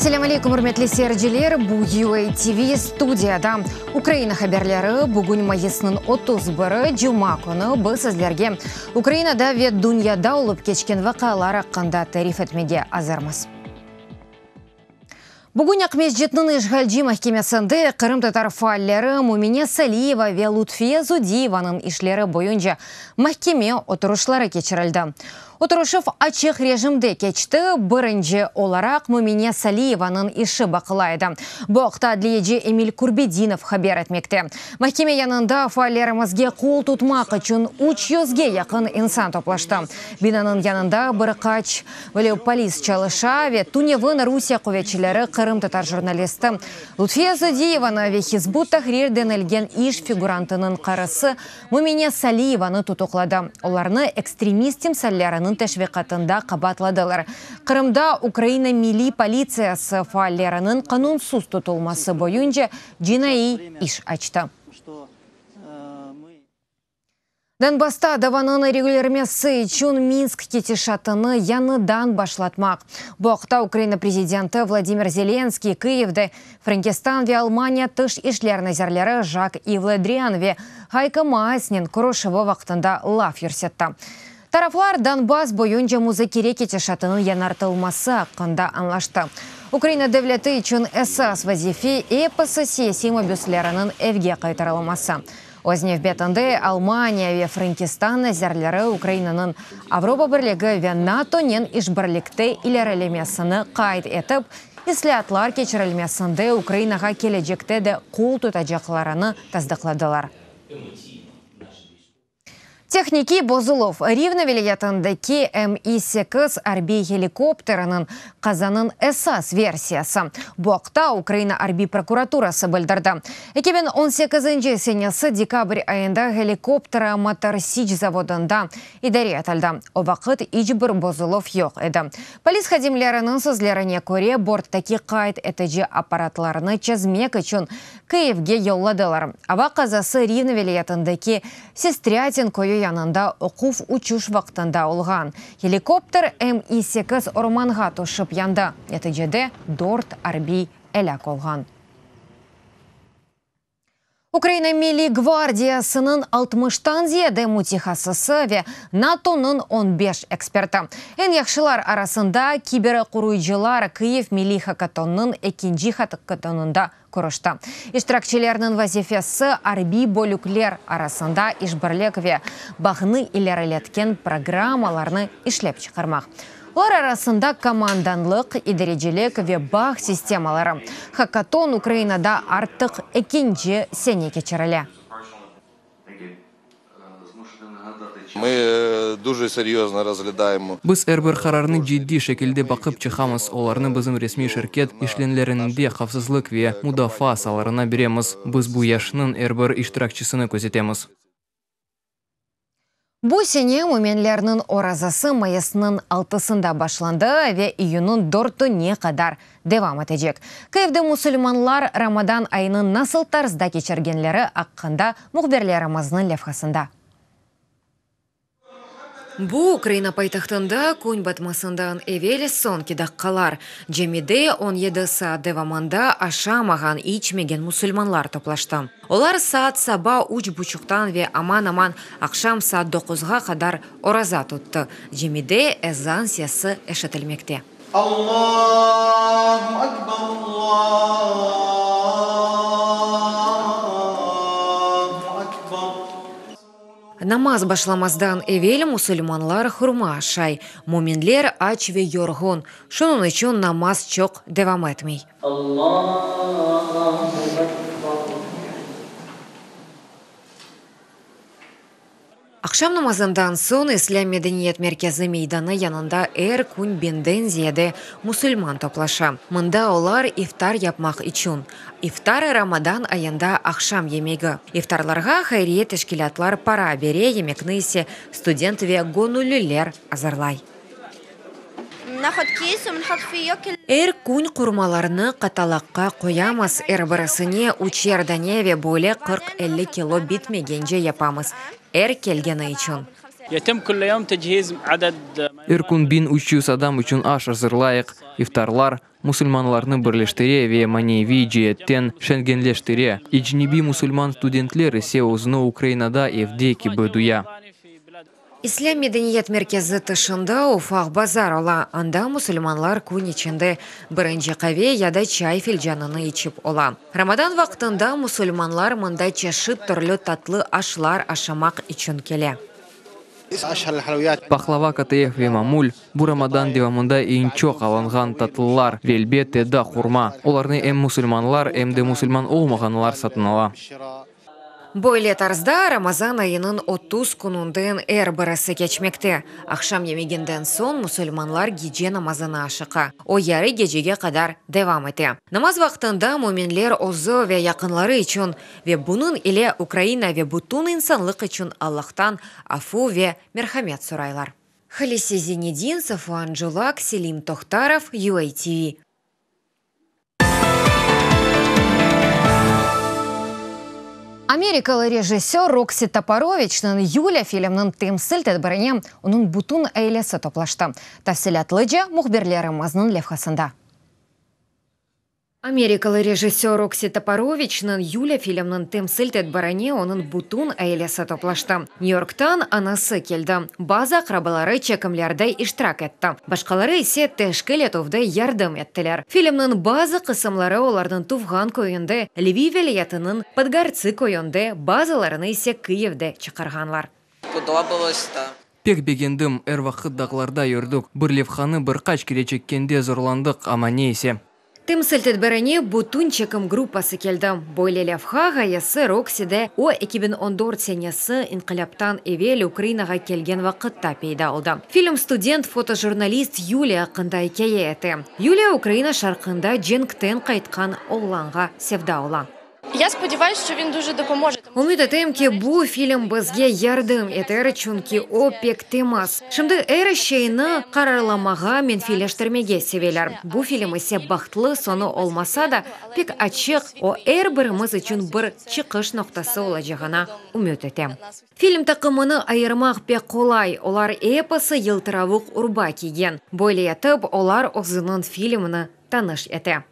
Ассаляму алейкум, урметли серджилер, бу UA TV студияда. Украина хаберлері бүгін майысының 31 жума күні біз сіздерге Украинада вет дүнияда олып кечкен вақалар аққанда тариф етмеге азырмыз. Бүгін Ақмес жетінің Ишгалджи махкемесінде Қырым татар фааллері Мумине Салиева ве Лутфия Зудиеваның ишлері бойынша махкеме отырышлары кечірілді. Отырышып ачық режимде кечті бірінші оларақ Мумине Салиеваның іші бақылайды. Бұқта адлиеджи Эмиль Курбединов хабер етмекте. Махкеме янында фааллерімізге қол тұтмақ үшін 300-ге яқын инсан топлашты. Бинаның янында бірқач полис чалыша ве Туневын Русия қоветчілері Қырым татар журналисті Лутфия Зудиеваны ве Хизбут Тахрирден әлген иш фигурантының қарысы Мумине Салиеваны тұтықлады. Оларны экстремистим сәллерінің тәшвиқатында қабатладылар. Қырымда Украина милли полициясы фааллерінің қанунсыз тұтылмасы бойынша жинайы иш ачты. Донбасста даванын регулярмесі үшін Минск кетешатыны яныдан башлатмақ. Бұқта Украина президенті Владимир Зеленский Киевде Франкистан ве Алмания тыш ишлер назерлері Жак Ивледриан ве Хайка Мааснин күрішіві вақтында лаф ерсетті. Тарафлар Донбасс бойынша музыкере кетешатыны янартылмасы аққында анлашты. Украина devleti үшін эсас вазифе эпосы сесима бюслерінің әвге қайтарылмасы. Ознев бетінде Алмания ве Франкистан әзерлері Украинаның Авропа бірлігі ве НАТО-нен ішбірлікті илерелемесіні қайт етіп, ислатлар кечірілмесінде Украинаға кележекте де қол тұтажақларыны таздықладылар. Техники Бозулов Ривна вилиятындaki Mi-8 арби хеликоптерінің қазанын эсас версиясы. Бұқта Украина арби прокуратурасы білдірді. 2018 сенесі декабрь айында хеликоптера Моторсич заводында идаре етілді. О вақыт ичбір Бозулов yok еді. Полис хадимлерінің сөзлеріне көре борттаки қайт етіжі аппаратларыны чезмек үшін Киевге yolладылар. Ава қазасы Ривна вилиятындaki Сестрятин койы янында оқуф учуш вақтында олған. Хеликоптер Mi-8 орманға тошып янда. Нәтижеде 4 арби әләк олған. Украина милли гвардиясының 60-тан зияде мутихасысы ве НАТОның 15 эксперті. Ен яқшылар арасында киберқұруйжылар Киев милли хакатонның екінші хакатонында көрішті. Иштиракчилерінің вазифесі арби бөліклер арасында ішбірлік ве бағыны илерелеткен программаларны ішлеп чықармақ. Олар арасында команданлық, идережелік ве бақ системалары. Хакатон Украинада артық екінші сене кечірілі. Ми дуже серйозно розглядаємо. Біз әрбір қарарны жидді шекілде бақып чықамыз. Оларны біздің ресми шіркет ішленлерінде қавсызлық ве мудафа саларына береміз. Біз бұл яшының әрбір иштиракчысыны көзетеміз. Бұл сене муменлерінің оразасы майысының 6-сында башланды ве июнның 4-не қадар девам етежек. Киевде мұсылманлар Рамадан айының насыл тарзда кечергенлері аққында мұхберлеріміздің левхасында. Бұ Украина пайтақтында күн батмасындан әвелі сон кедаққалар. Жемиде 17 саат деваманда ашамаған ичмеген мұсылманлар топлашты. Олар саат саба 3:30-тан ве аман-аман ақшам саат 9-ға қадар ораза тұтты. Жемиде әзан сесі әшетілмекте. Аллаху акбар, Аллаху акбар. Намаз башламаздан эвел мусульманлар хурма ашай. Муминлер ач ве йоргон. Шунун үчүн намаз чок девам этмей. Акшам намазындан соң Ислам мәдениет меркезі мейданы янында күн бенден зияде мусульман топлаша. Мында олар ифтар япмақ üçün. Ифтар Рамадан айында ақшам емегі. Ифтарларға хайрие тешкилатлар пара бере емекні исе студент ве гонулілер азарлай. Күн құрмаларны қаталаққа қоямыз. Бірісіне учердане ве боле 40-50 кило битмегенже япамыз. Келгені үшін. يتم كل يوم تجهيز عدد Иркун бин 300 адам үшін аш hazırlayıq. İftarlar musulmanlarını birleştire ve manevi cihetten şengenleştire. İcnebi musulman studentler ise uzunu Ukraynada evde gibi duya. Ислам мәдениет меркезі тышында Уфақ базар ола. Анда мұсылманлар күн içinde бірінші қаве яда чай филжанını içip ола. Рамадан вақтында мұсылманлар мында чешіп түрлі татлы ашлар ашамақ için келе. Пахлава, катаев ve mamul bu Ramadan devamında en çok alınған tatlılar ve elbette de hurma. Оларны hem musulmanlar hem de musulman olmağanlar satın ala. Бойле тарзда Рамазан айының 30 күнінден әрбірісі кечмекте. Ақшам емегенден сон мұсылманлар геже намазына ашыққа. О яры гежеге қадар девам ете. Намаз вақтында мөминлер озы ве яқынлары үшін ве бұның иле Украина ве бұтын инсанлық үшін Аллахтан афу ве мерхамет сұрайлар. Халиси Зенедин, Сафуан Джулак, Селим Тохтаров, UATV. Америкалы режиссер Рокси Топоровичнын Юля фильмнын темсілтет біріне оның бұтын әйлесі топлашты. Тәфсилатлыжа мұхберлеріміздің левхасында. Америкалы режиссер Рокси Топоровичнын Юля фильмнын темсілтет біріне оның бұтын әйлесі топлашты. Нью-Йорктан анасы келді. База қрабылары чекімлерді иштирак етті. Башқалары есе тәшкіл етуді ярдым еттілер. Фильмнын базы қысымлары олардың туфған көйінді, Львив вилаятының Подгарцы көйінді, базаларыны есе Киевде чықарғанлар. Пек бегендім, әр вақыттағыларда үрдік. Бір левханы бір қач келечеккенде зорландық, ама нейсе. Темсілтет біріне бұтын чекім группасы келді. Бойле левха ғаясы Роксиде о 2014 сенесі инқилаптан евел Украинаға келген вақытта пейда олды. Фильм студент-фотожурналист Юлия қындай кие еті. Юлия Украина шарқында Дженктен қайтқан олланға севда ола. Я сподіваюся, що він дуже допоможе. Умид етемке бу фильм бізге ярдым етері чунки о пек темас. Шымды әрі шейіні қарарламаға мен филештермеге севелер. Бу фильм есе бақтлы соны олмаса да пек ачық о әр біріміз үшін бір чықыш ноқтасы олажығына умид етем. Фильм тақымыны айырмақ пек қолай. Олар эпосы елтыравық ұрба киген. Бойле етіп, олар озының фильміні таныш еті.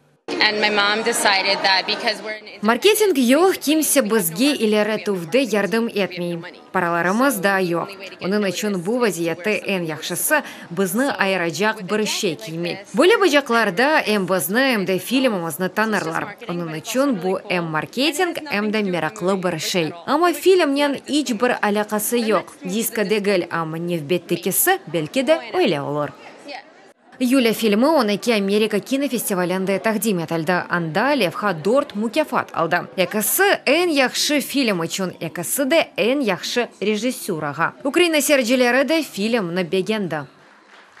Маркетинг yok kimse бізге илері туфды ярдым етмей. Параларымыз да yok. Оның үшін бұл вазиеті ән яқшысы бізні айырajak бір шей кеймей. Бөлі бұжақларда әм бізні әмді фильмімізні танырлар. Оның үшін бұл әм маркетинг әмді мерақлы бір шей. Ама фильмнен іч бір алақасы yok. Диска дегіл ама невбеттікесі бәлкі де ойле олар. Юля фильмы 12 Америка кинофестивалінде тақдим етілді. Анда левха дорт мукафат алды. Екісі ән яқшы фильм үшін, екісі де ән яқшы режиссураға. Украина серджелері де фильмны бегенді.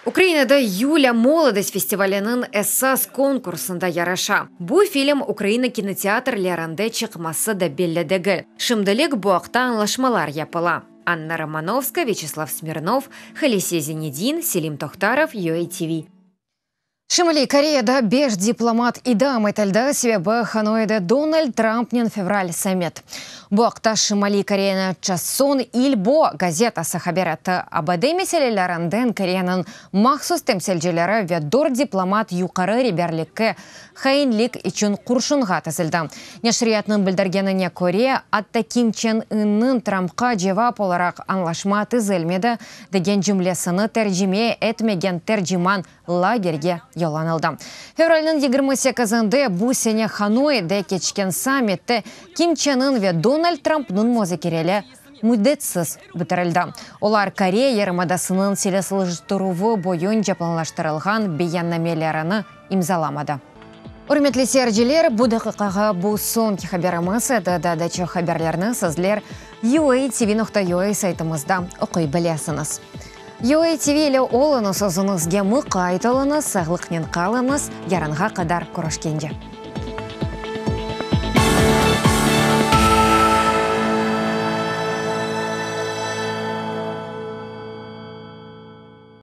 Украинада Юля молодость фестивалінің эссас конкурсында яраша. Бұл фильм Украина кинотеатрлерінде чықмасы да белледегі. Шымдылық бұақта анлашмалар япыла. Анна Романовская, Вячеслав Смирнов, Халиси Зенедин, Селим Тохтаров, UATV. Шимали Кореяда беш дипломат идам этелді себебі Ханойда Дональд Трампнен февраль саммит. Бұақта Шимали Кореяны часон Ильбо газетасы хабереті. Абады меселелерінден Кореяның мақсус темселжелері ведор дипломат юқары реберлікке хайынлік үшін құршынға тізілді. Нешриятның білдіргеніне Корея атта Ким Чен Ынның Трампқа жевап оларақ анлашма тізілмеді деген жүмлесіні тәржіме етмеген тәржіман лагерге яланылды. Февральның 28-інде бұл сене Ханойда кечкен саммитті Ким Чен Ын ве Дональд Трампның музыкерелі мүддетсіз бітірілді. Олар Корея ярымадасының селесіліждіруы бойын жапланлаштырылған бейяннамелеріні имзаламады. Үрметлі серджелер, бұды қықаға бұл сонки хаберіміз дадачы хаберлеріні сізлер UATV.ua сайтымызда оқи білесіңіз. UATV-лі олыңыз өзіңізге мұқа айтылыңыз, сағлықнен қалыңыз, яранға қадар көрішкенде.